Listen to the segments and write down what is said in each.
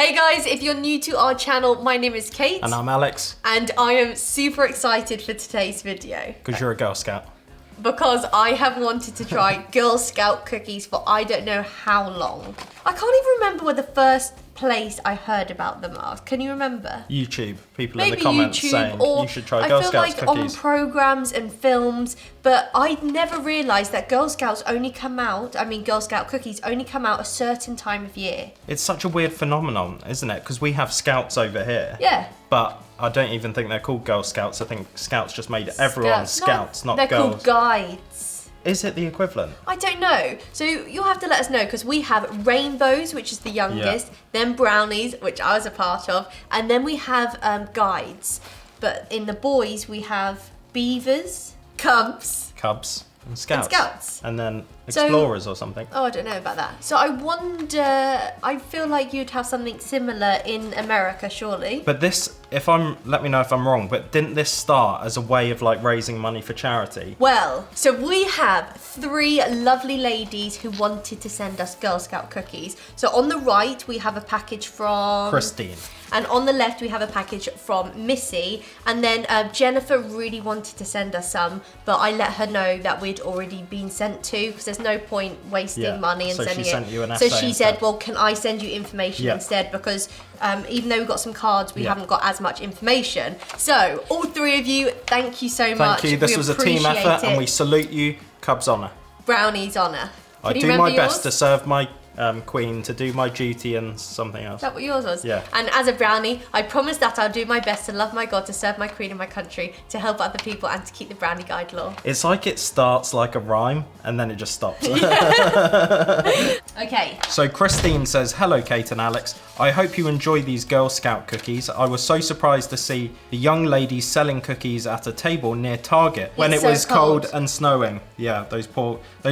Hey guys, if you're new to our channel, my name is Kate. And I'm Alex. And I am super excited for today's video. Because you're a Girl Scout. Because I have wanted to try Girl Scout cookies for I don't know how long. I can't even remember where the first place I heard about them are. Can you remember? YouTube. People Maybe in the comments YouTube, saying or you should try Girl Scouts I feel like cookies. on programs and films, but I never realised that Girl Scouts only come out, Girl Scout cookies only come out a certain time of year. It's such a weird phenomenon, isn't it? Because we have Scouts over here. Yeah. But I don't even think they're called Girl Scouts. I think Scouts just made everyone Scouts, not they're girls. They're called guides. Is it the equivalent? I don't know. So you'll have to let us know, because we have rainbows, which is the youngest, then brownies, which I was a part of, and then we have guides. But in the boys, we have beavers, cubs, And Scouts. And then Explorers or something. Oh, I don't know about that. So I wonder, I feel like you'd have something similar in America, surely. But this, let me know if I'm wrong, but didn't this start as a way of like raising money for charity? Well, so we have 3 lovely ladies who wanted to send us Girl Scout cookies. So on the right, we have a package from Christine. And on the left, we have a package from Missy. And then Jennifer really wanted to send us some, but I let her know that we'd already been sent to, because there's no point wasting money and sending it. So she sent you an So essay she said, well, can I send you information instead? Because even though we've got some cards, we haven't got as much information. So all 3 of you, thank you so much. Thank you. This was a team effort and we salute you. Cubs honour. Brownies honour. I do my best to serve my queen, to do my duty and something else. Is that what yours was? Yeah. And as a brownie, I promise that I'll do my best to love my God, to serve my queen and my country, to help other people, and to keep the brownie guide law. It's like it starts like a rhyme and then it just stops. Okay. So Christine says, hello Kate and Alex. I hope you enjoy these Girl Scout cookies. I was so surprised to see the young ladies selling cookies at a table near Target when it was cold and snowing. Yeah, those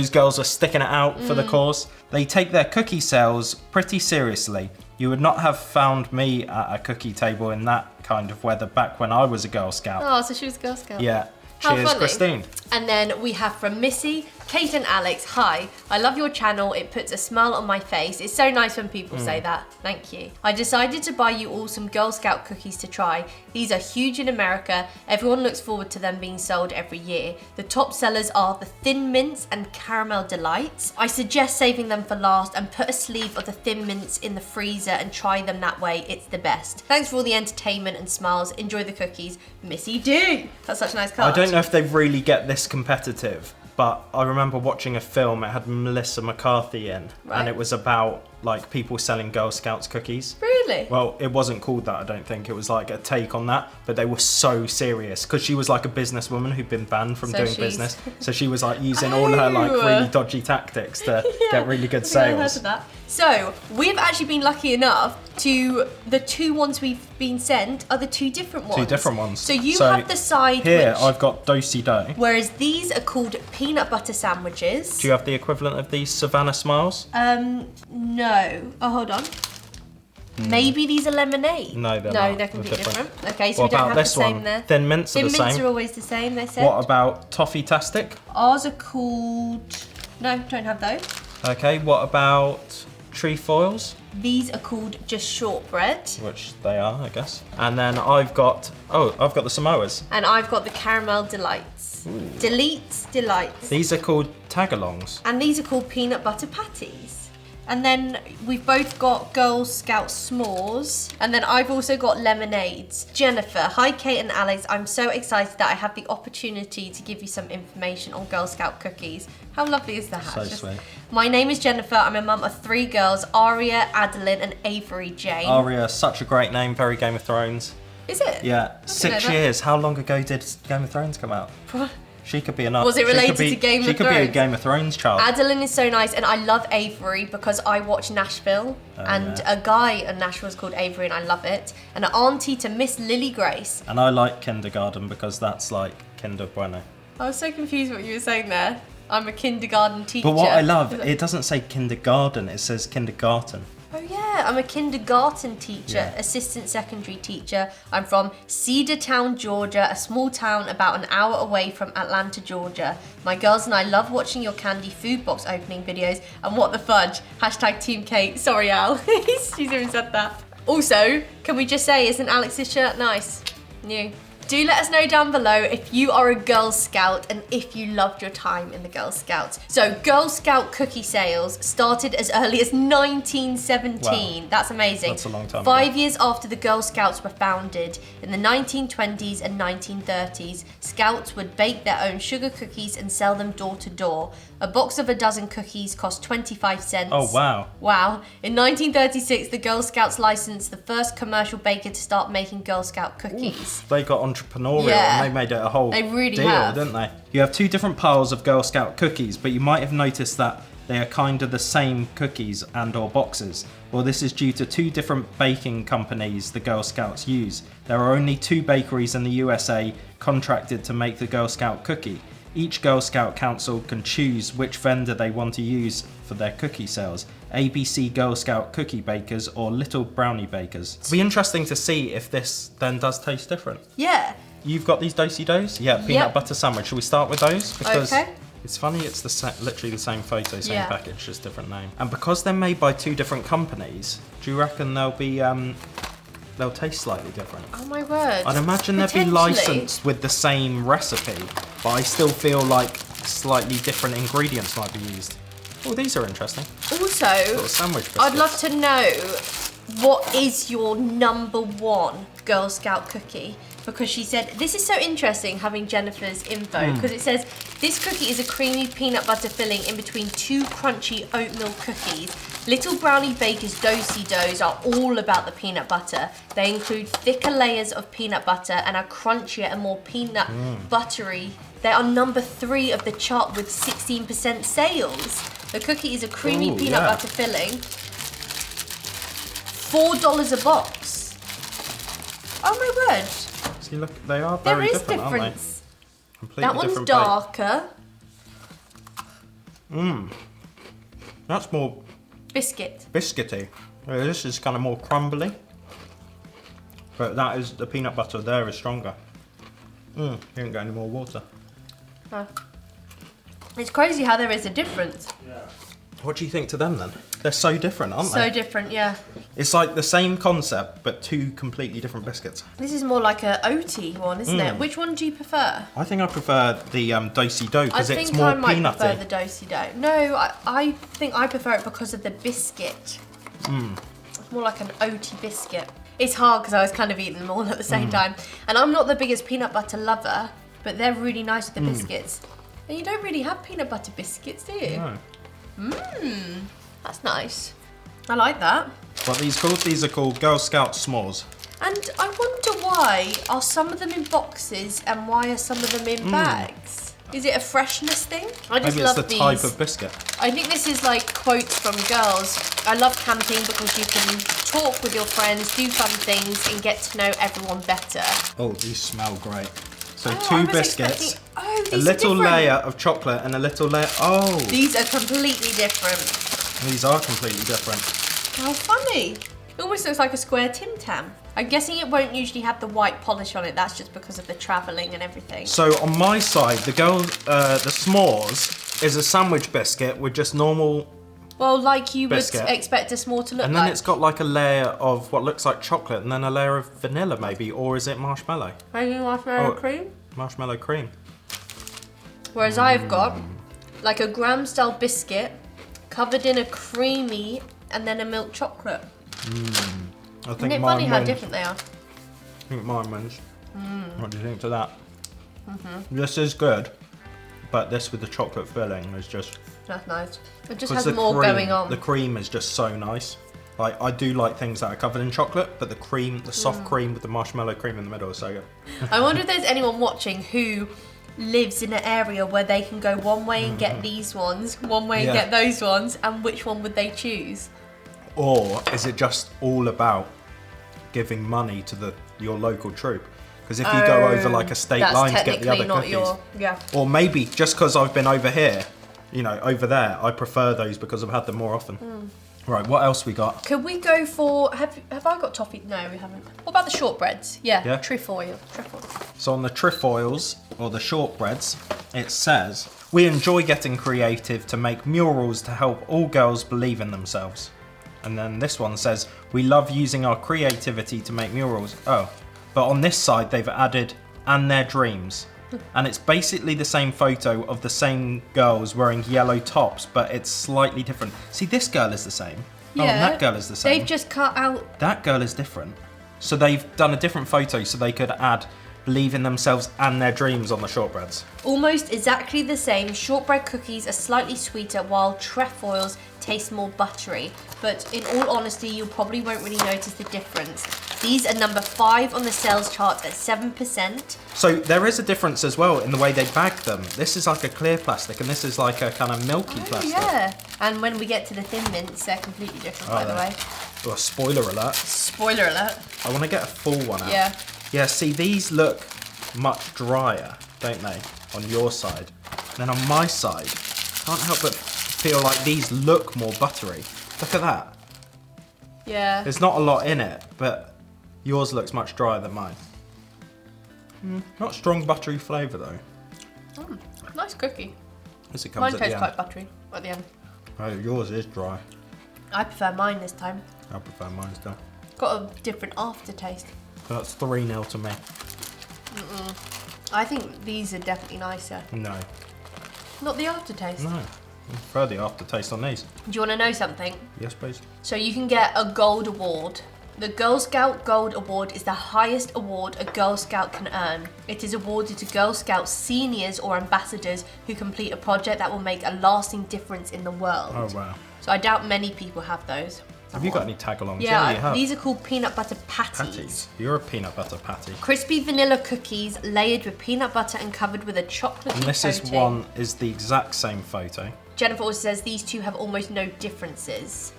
girls are sticking it out for the cause. They take their cookie sales pretty seriously. You would not have found me at a cookie table in that kind of weather back when I was a Girl Scout. Oh, so she was a Girl Scout. Yeah. How Cheers, funny. Christine. And then we have from Missy, Kate and Alex. Hi, I love your channel. It puts a smile on my face. It's so nice when people say that. Thank you. I decided to buy you all some Girl Scout cookies to try. These are huge in America. Everyone looks forward to them being sold every year. The top sellers are the Thin Mints and Caramel Delights. I suggest saving them for last and put a sleeve of the Thin Mints in the freezer and try them that way. It's the best. Thanks for all the entertainment and smiles. Enjoy the cookies. Missy do. That's such a nice card. I don't know if they really get this competitive, but I remember watching a film. It had Melissa McCarthy in, and it was about like people selling Girl Scouts cookies. Really? Well, it wasn't called that, I don't think. It was like a take on that, but they were so serious because she was like a businesswoman who'd been banned from doing business. So she was like using all her like really dodgy tactics to get really good sales. I heard of that. So we've actually been lucky enough to, the 2 ones we've been sent are the 2 different ones. 2 different ones. So you have the side here, I've got Do-si Do. Whereas these are called peanut butter sandwiches. Do you have the equivalent of these Savannah Smiles? No. Oh, hold on. Maybe these are lemonade. No, they're not. No, they're completely different. Okay, so what we don't about have this the same one? there. Thin Mints are the same. Thin Mints are always the same, they said. What about Toffee-tastic? Ours are called... No, don't have those. Okay, what about Trefoils? These are called just Shortbread. Which they are, I guess. And then I've got the Samoas. And I've got the Caramel Delights. Delights. These are called Tagalongs. And these are called Peanut Butter Patties. And then we've both got Girl Scout s'mores. And then I've also got lemonades. Jennifer, hi Kate and Alex. I'm so excited that I have the opportunity to give you some information on Girl Scout cookies. How lovely is that? So sweet. My name is Jennifer. I'm a mum of 3 girls, Aria, Adeline and Avery Jane. Aria, such a great name, very Game of Thrones. Is it? Yeah, 6 years. How long ago did Game of Thrones come out? She could be an. Was it related to Game of Thrones? She could be a Game of Thrones child. Adeline is so nice, and I love Avery because I watch Nashville, and a guy in Nashville is called Avery, and I love it. And an auntie to Miss Lily Grace. And I like kindergarten because that's like Kinder Bueno. I was so confused what you were saying there. I'm a kindergarten teacher. But what I love, it doesn't say kindergarten, it says kindergarten. Oh yeah, I'm a kindergarten teacher, assistant secondary teacher. I'm from Cedartown, Georgia, a small town about an hour away from Atlanta, Georgia. My girls and I love watching your candy food box opening videos, and what the fudge, hashtag Team Kate. Sorry Al, she's even said that. Also, can we just say, isn't Alex's shirt nice? New. Do let us know down below if you are a Girl Scout and if you loved your time in the Girl Scouts. So Girl Scout cookie sales started as early as 1917. Wow. That's amazing. That's a long time 5 ago. years after the Girl Scouts were founded, in the 1920s and 1930s, Scouts would bake their own sugar cookies and sell them door to door. A box of a dozen cookies cost 25 cents. Oh, wow. Wow. In 1936, the Girl Scouts licensed the first commercial baker to start making Girl Scout cookies. Oof, they got entrepreneurial and they made it a whole deal, didn't they? You have 2 different piles of Girl Scout cookies, but you might have noticed that they are kind of the same cookies and or boxes. Well, this is due to 2 different baking companies the Girl Scouts use. There are only 2 bakeries in the USA contracted to make the Girl Scout cookie. Each Girl Scout council can choose which vendor they want to use for their cookie sales. ABC Girl Scout cookie bakers or Little Brownie bakers. It'll be interesting to see if this then does taste different. Yeah. You've got these do-si-dos? Yeah, peanut butter sandwich. Shall we start with those? Because it's funny, it's literally the same photo, same package, just different name. And because they're made by 2 different companies, do you reckon they'll be they'll taste slightly different? Oh my word. I'd imagine they'll be licensed with the same recipe, but I still feel like slightly different ingredients might be used. Oh, these are interesting. Also, little sandwich biscuits. I'd love to know, what is your #1 Girl Scout cookie? Because she said, this is so interesting having Jennifer's info, because it says, this cookie is a creamy peanut butter filling in between 2 crunchy oatmeal cookies. Little Brownie Baker's do-si-dos are all about the peanut butter. They include thicker layers of peanut butter and are crunchier and more peanut buttery. They are #3 of the chart with 16% sales. The cookie is a creamy peanut butter filling. $4 a box. Oh my word. See, look, they are very different, aren't they? There is difference. Completely that one's darker. That's more biscuity. This is kind of more crumbly. But that is, the peanut butter there is stronger. You didn't get any more water. No. It's crazy how there is a difference. Yeah. What do you think to them then? They're so different, aren't they? So different, yeah. It's like the same concept, but 2 completely different biscuits. This is more like a oaty one, isn't it? Which one do you prefer? I think I prefer the do-si-do because it's more peanutty. I think I might prefer the do-si-do. No, I think I prefer it because of the biscuit. It's more like an oaty biscuit. It's hard because I was kind of eating them all at the same time. And I'm not the biggest peanut butter lover, but they're really nice with the biscuits. And you don't really have peanut butter biscuits, do you? No. That's nice. I like that. What are these called? These are called Girl Scout S'mores. And I wonder why are some of them in boxes and why are some of them in bags? Is it a freshness thing? I just Maybe love it's the these. type of biscuit. I think this is like quotes from girls. I love camping because you can talk with your friends, do fun things, and get to know everyone better. Oh, these smell great. So 2 biscuits, these a little are layer of chocolate and a little layer, These are completely different. These are completely different. How funny. It almost looks like a square Tim Tam. I'm guessing it won't usually have the white polish on it. That's just because of the travelling and everything. So on my side, the s'mores is a sandwich biscuit with just normal Well, like you biscuit. would expect a s'more to look like. And then it's got like a layer of what looks like chocolate and then a layer of vanilla maybe, or is it marshmallow? Maybe marshmallow cream? Marshmallow cream. Whereas I've got like a Graham style biscuit covered in a creamy and then a milk chocolate. Isn't it funny how different they are? I think mine wins. What do you think to that? This is good, but this with the chocolate filling is just... That's nice. It just has more going on. The cream is just so nice. Like, I do like things that are covered in chocolate, but the cream, the soft cream with the marshmallow cream in the middle is so good. I wonder if there's anyone watching who lives in an area where they can go one way and get these ones, one way and get those ones, and which one would they choose? Or is it just all about giving money to your local troop? Because if you go over like a state line to get the other cookies, or maybe just because I've been over here, you know, over there, I prefer those because I've had them more often. Right, what else we got? Could we go for, have I got toffee? No, we haven't. What about the shortbreads? Yeah. Trefoil. So on the trefoils, or the shortbreads, it says, we enjoy getting creative to make murals to help all girls believe in themselves. And then this one says, we love using our creativity to make murals. Oh, but on this side they've added, and their dreams. And it's basically the same photo of the same girls wearing yellow tops, but it's slightly different. See, this girl is the same. Yeah. Oh, and that girl is the same. They've just cut out... That girl is different. So they've done a different photo so they could add believe in themselves and their dreams on the shortbreads. Almost exactly the same. Shortbread cookies are slightly sweeter while trefoils taste more buttery. But in all honesty, you probably won't really notice the difference. These are number 5 on the sales chart at 7%. So there is a difference as well in the way they bag them. This is like a clear plastic and this is like a kind of milky plastic. Yeah, and when we get to the thin mints, they're completely different, by the way. Oh, spoiler alert. Spoiler alert. I want to get a full one out. Yeah. Yeah, see, these look much drier, don't they, on your side? And then on my side, can't help but feel like these look more buttery. Look at that. Yeah. There's not a lot in it, but yours looks much drier than mine. Not strong buttery flavour though. Nice cookie. As it comes Mine at the tastes end. quite buttery at the end. Oh, yours is dry. I prefer mine this time. I prefer mine still. Got a different aftertaste. That's 3-0 to me. I think these are definitely nicer. No. Not the aftertaste. No. I prefer the aftertaste on these. Do you want to know something? Yes, please. So you can get a gold award. The Girl Scout Gold Award is the highest award a Girl Scout can earn. It is awarded to Girl Scout seniors or ambassadors who complete a project that will make a lasting difference in the world. Oh, wow. So I doubt many people have those. Have you got any tag-alongs? Yeah, you have. these are called peanut butter patties. Patties. You're a peanut butter patty. Crispy vanilla cookies layered with peanut butter and covered with a chocolate And this coating. is the exact same photo. Jennifer also says these two have almost no differences.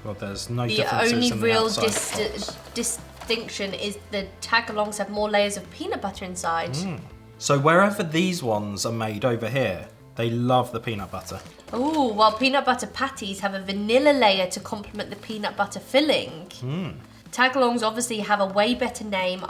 Well, there's no The differences only in the real outside box. distinction is the tag-alongs have more layers of peanut butter inside. So wherever these ones are made over here, they love the peanut butter. Ooh, while peanut butter patties have a vanilla layer to complement the peanut butter filling. Tag-alongs obviously have a way better name,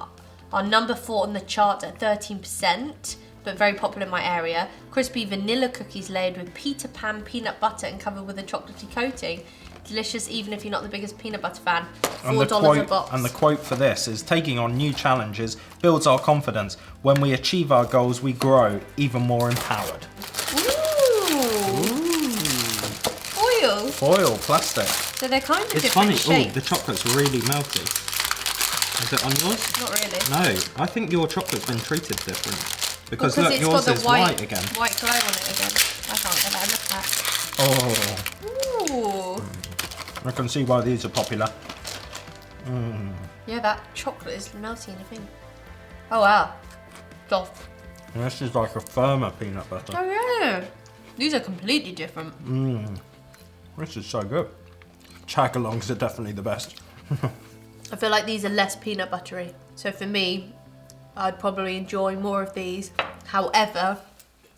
are number 4 on the chart at 13%, but very popular in my area. Crispy vanilla cookies layered with Peter Pan peanut butter and covered with a chocolatey coating. Delicious even if you're not the biggest peanut butter fan. $4 a box. And the quote for this is, taking on new challenges builds our confidence. When we achieve our goals, we grow even more empowered. Foil. Foil, plastic. So they're kind of It's different funny, shapes. the chocolate's really melty. Is it on yours? Not really. No, I think your chocolate's been treated different. Because Well, look, it's yours got is the white again. White glow on it again. I can't get that. Oh, Look at that. Ooh. I can see why these are popular. Yeah, that chocolate is melty in a thing. Oh wow. Soft. And this is like a firmer peanut butter. Oh yeah. These are completely different. This is so good. Tag-alongs are definitely the best. I feel like these are less peanut buttery. So for me, I'd probably enjoy more of these. However,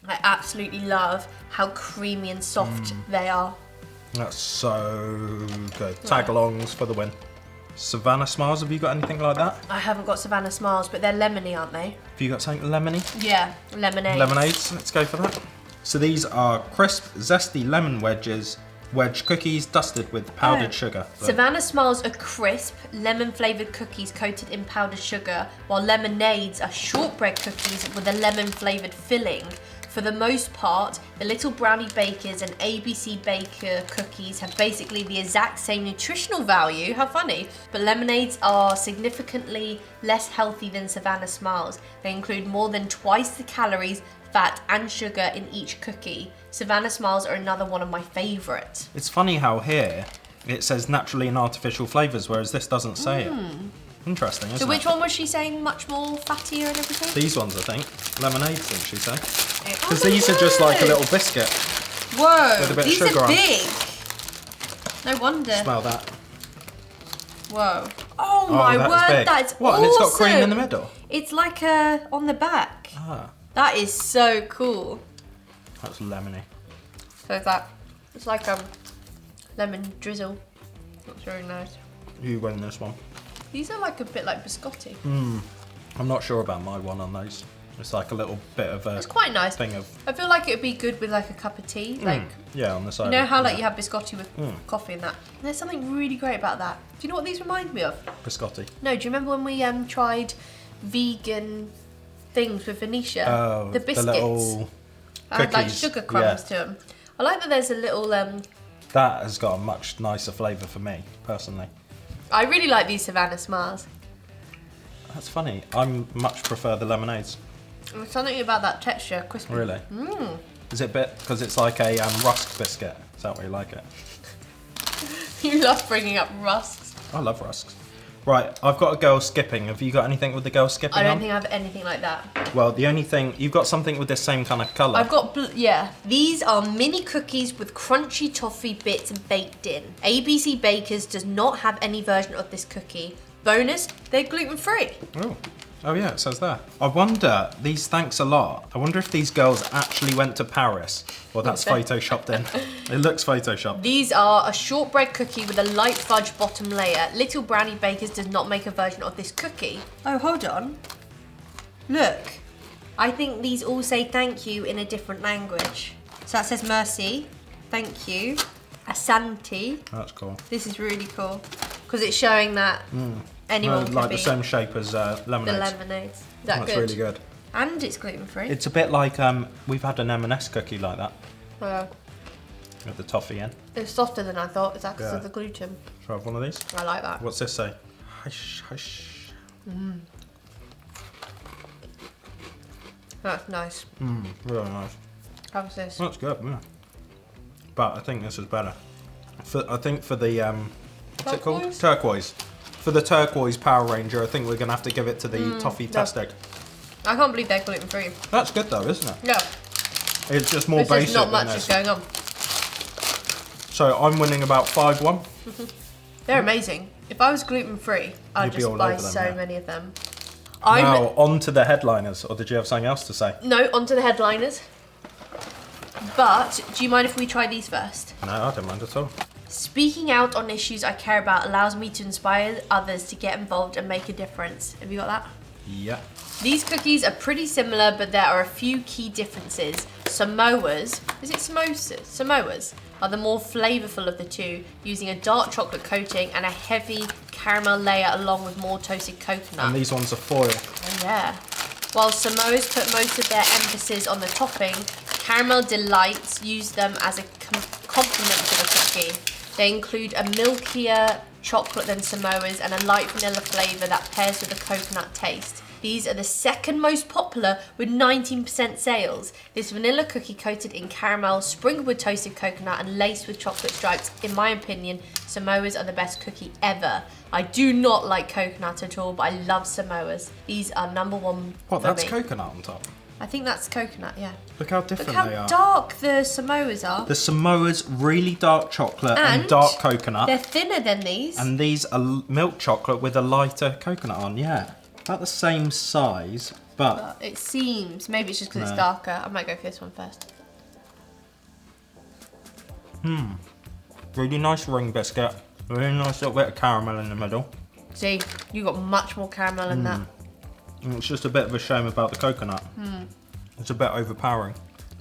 I absolutely love how creamy and soft they are. That's so good. Tag-alongs for the win. Savannah Smiles, have you got anything like that? I haven't got Savannah Smiles, but they're lemony, aren't they? Have you got something lemony? Yeah, lemonade. Lemonades, let's go for that. So these are crisp, zesty lemon wedge cookies dusted with powdered sugar. Savannah Smiles are crisp, lemon-flavoured cookies coated in powdered sugar, while lemonades are shortbread cookies with a lemon-flavoured filling. For the most part, the Little Brownie Bakers and ABC Baker cookies have basically the exact same nutritional value, how funny, but lemonades are significantly less healthy than Savannah Smiles. They include more than twice the calories, fat and sugar in each cookie. Savannah Smiles are another one of my favourites. It's funny how here it says naturally and artificial flavours, whereas this doesn't say it. Interesting, isn't it? So which one was she saying much more fattier and everything? These ones, I think. Lemonades, didn't she say? Oh Because these are just like a little biscuit. Whoa, with a bit of these sugar are on. big. No wonder. Smell that. Whoa. Oh my that is word, big. that's What, awesome. and it's got cream in the middle? It's like a on the back. Ah, That is so cool. that's lemony. So it's like lemon drizzle. Looks very nice. You win this one. These are like a bit like biscotti. I'm not sure about my one on those. It's like a little bit of a. It's quite nice. Thing of. I feel like it would be good with like a cup of tea, like. Yeah, on the side. You know how like you have biscotti with coffee and that. And there's something really great about that. Do you know what these remind me of? Biscotti. No, do you remember when we tried vegan things with Venetia? Oh, the biscuits. The little Had like cookies. sugar crumbs to them. I like that there's a little. That has got a much nicer flavour for me, personally. I really like these Savannah Smiles. That's funny. I much prefer the lemonades. There's something about that texture, crispy. Really? Is it a bit because it's like a rusk biscuit? Is that why you like it? You love bringing up rusks. I love rusks. Right, I've got a girl skipping. Have you got anything with the girl skipping I don't on? think I have anything like that. Well, the only thing you've got something with this same kind of colour. I've got These are mini cookies with crunchy toffee bits baked in. ABC Bakers does not have any version of this cookie. Bonus, they're gluten-free. Oh yeah, it says there. I wonder, these thanks a lot. I wonder if these girls actually went to Paris. Or that's photoshopped in. It looks photoshopped. These are a shortbread cookie with a light fudge bottom layer. Little Brownie Bakers does not make a version of this cookie. Oh, hold on. Look. I think these all say thank you in a different language. So that says mercy, thank you, asante. That's cool. This is really cool. Because it's showing that anyone can like be the same shape as lemonades. the lemonades. Is that That's good? really good. And it's gluten-free. It's a bit like, we've had an M&S cookie like that. Well, With the toffee in. it's softer than I thought. Is that because Yeah. of the gluten? Shall I have one of these? I like that. What's this say? Hush, hush. That's nice. Really nice. How's this? That's good, yeah. But I think this is better. I think for the, what's it called? Turquoise? Turquoise. For the turquoise Power Ranger, I think we're going to have to give it to the toffee tastic. I can't believe they're gluten-free. That's good though, isn't it? Yeah. It's just more There's basic just not than much this. is going on. So I'm winning about 5-1. They're amazing. If I was gluten-free, I'd You'd be just all buy over them, so yeah. many of them. Now on to the headliners, or did you have something else to say? No, onto the headliners. But, do you mind if we try these first? No, I don't mind at all. Speaking out on issues I care about allows me to inspire others to get involved and make a difference. Have you got that? Yeah. These cookies are pretty similar, but there are a few key differences. Samoas, is it samosas? Samoas are the more flavourful of the two, using a dark chocolate coating and a heavy caramel layer along with more toasted coconut. And these ones are foil. Oh yeah. While Samoas put most of their emphasis on the topping, Caramel Delights use them as a complement to the cookie. They include a milkier chocolate than Samoas and a light vanilla flavour that pairs with a coconut taste. These are the second most popular with 19% sales. This vanilla cookie coated in caramel, sprinkled with toasted coconut and laced with chocolate stripes. In my opinion, Samoas are the best cookie ever. I do not like coconut at all, but I love Samoas. These are number one What, for that's me. coconut on top? I think that's coconut, yeah. Look how different Look how they are. dark the Samoas are. The Samoa's really dark chocolate and And dark coconut. They're thinner than these. And these are milk chocolate with a lighter coconut on, yeah. About the same size, but It seems, maybe it's just because No. it's darker. I might go for this one first. really nice ring biscuit. Really nice little bit of caramel in the middle. See, you got much more caramel in that. And it's just a bit of a shame about the coconut. It's a bit overpowering.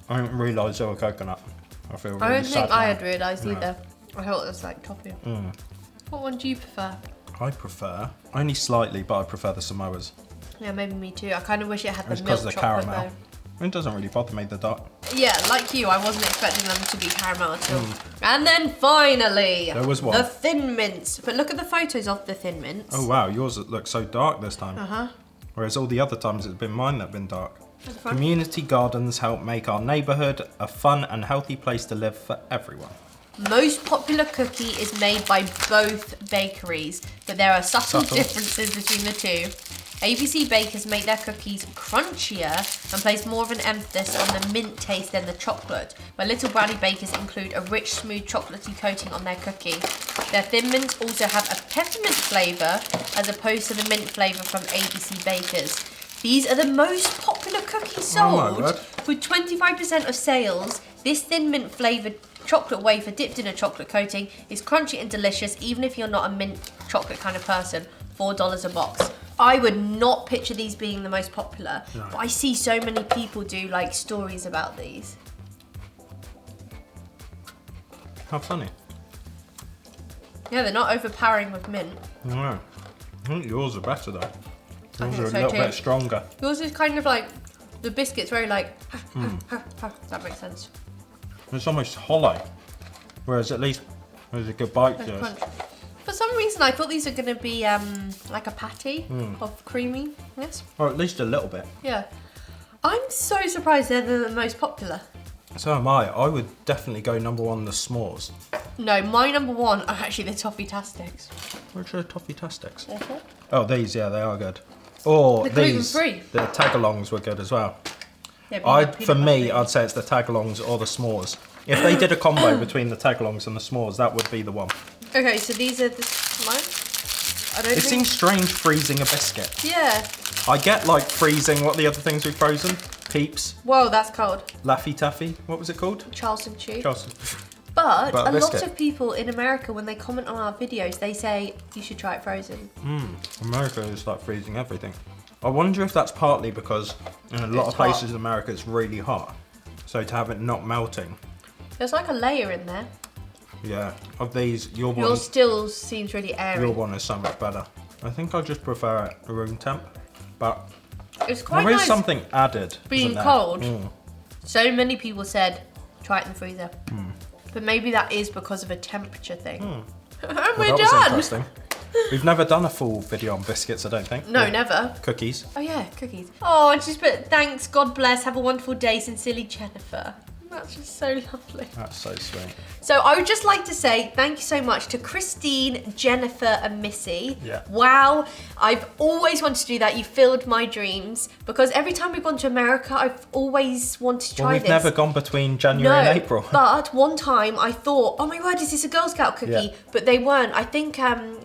I didn't realise they were coconut. I feel really I don't sad think I now. had realised either. I thought it was like toffee. What one do you prefer? I prefer, only slightly, but I prefer the Samoas. Yeah, maybe me too. I kind of wish it had It's the because milk of the chocolate caramel. It doesn't really bother me, the dark. though. Yeah, like you, I wasn't expecting them to be caramel at all. And then finally, There was one. the Thin Mints. But look at the photos of the Thin Mints. Oh wow, yours looks so dark this time. Whereas all the other times it's been mine that have been dark. fun. Community gardens help make our neighbourhood a fun and healthy place to live for everyone. Most popular cookie is made by both bakeries, but there are subtle differences between the two. ABC Bakers make their cookies crunchier and place more of an emphasis on the mint taste than the chocolate, where Little Brownie Bakers include a rich, smooth chocolatey coating on their cookie. Their Thin Mints also have a peppermint flavour as opposed to the mint flavour from ABC Bakers. These are the most popular cookies Oh my sold. word. With 25% of sales, this Thin Mint flavoured chocolate wafer dipped in a chocolate coating is crunchy and delicious even if you're not a mint chocolate kind of person. $4 a box. I would not picture these being the most popular, No. but I see so many people do like stories about these. How funny. Yeah, they're not overpowering with mint. No. I think yours are better though. I Yours think are a so little too. bit stronger. Yours is kind of like, the biscuit's very like, that makes sense. It's almost hollow. Whereas at least there's a good bite to There's it. crunch. For some reason, I thought these were going to be like a patty of creaminess. Or at least a little bit. Yeah. I'm so surprised they're the most popular. So am I. I would definitely go number one, the s'mores. No, my number one are actually the Toffee-tastics. Which are Toffee-tastics? Mhm. Oh, these, yeah, they are good. Or They're these, gluten-free. the tagalongs were good as well. Yeah, peanut For me, butter. I'd say it's the tagalongs or the s'mores. If they did a combo between the tagalongs and the s'mores, that would be the one. Okay, so these are the mine. I don't It think... seems strange freezing a biscuit. Yeah. I get like freezing, what are the other things we've frozen? Peeps, Whoa, that's cold. Laffy Taffy, what was it called? Charleston chew. Charleston. But But a a lot biscuit. of people in America, when they comment on our videos, they say you should try it frozen. America is like freezing everything. I wonder if that's partly because in a lot It's of places hot. in America it's really hot. So to have it not melting, There's like a layer in there. yeah. Of these, your one, Yours still seems really airy. your one is so much better. I think I just prefer it room temp, but It's quite there is nice something added. being isn't there? cold. Mm. So many people said try it in the freezer. Hmm. But maybe that is because of a temperature thing. And Well, we're that was done. interesting. We've never done a full video on biscuits, I don't think. No, Or never. Cookies. Oh yeah, cookies. Oh, and she's put thanks, God bless, have a wonderful day, sincerely Jennifer. That's just so lovely. That's so sweet. So I would just like to say thank you so much to Christine, Jennifer and Missy. Yeah. Wow, I've always wanted to do that. You filled my dreams because every time we've gone to America, I've always wanted to try Well, we've this. never gone between January and April. But one time I thought, oh my word, is this a Girl Scout cookie? Yeah. But they weren't. I think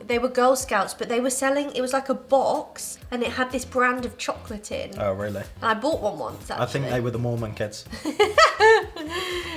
they were Girl Scouts, but they were selling, it was like a box and it had this brand of chocolate in. Oh, really? And I bought one once, actually. I think they were the Mormon kids.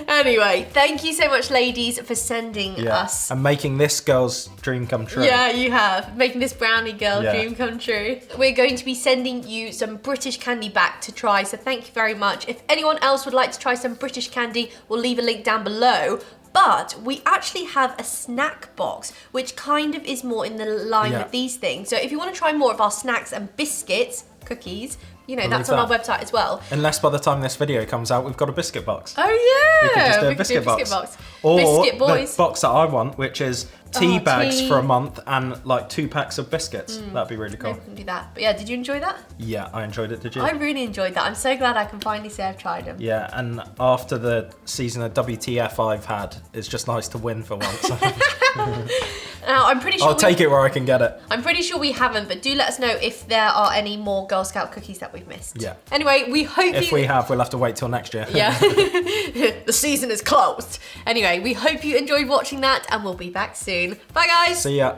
Anyway, thank you so much, ladies, for sending us. And making this girl's dream come true. Yeah, you have. Making this brownie girl Yeah. dream come true. We're going to be sending you some British candy back to try, so thank you very much. If anyone else would like to try some British candy, we'll leave a link down below. But we actually have a snack box, which kind of is more in the line Yeah. with these things. So if you want to try more of our snacks and biscuits, cookies, you know, We'll that's leave on our that. website as well. Unless by the time this video comes out, we've got a biscuit box. Oh yeah! We could just do a We could biscuit box. Or Biscuit boys. the box that I want, which is tea Oh, bags tea. for a month and like 2 packs of biscuits. That'd be really cool. Maybe we can do that. But yeah, did you enjoy that? Yeah, I enjoyed it. Did you? I really enjoyed that. I'm so glad I can finally say I've tried them. Yeah, and after the season of WTF I've had, it's just nice to win for once. Now, I'm pretty sure I'll take it where I can get it. I'm pretty sure we haven't, but do let us know if there are any more Girl Scout cookies that we've missed. Yeah. Anyway, we hope If we have, we'll have to wait till next year. Yeah. The season is closed. Anyway, we hope you enjoyed watching that and we'll be back soon. Bye guys! See ya.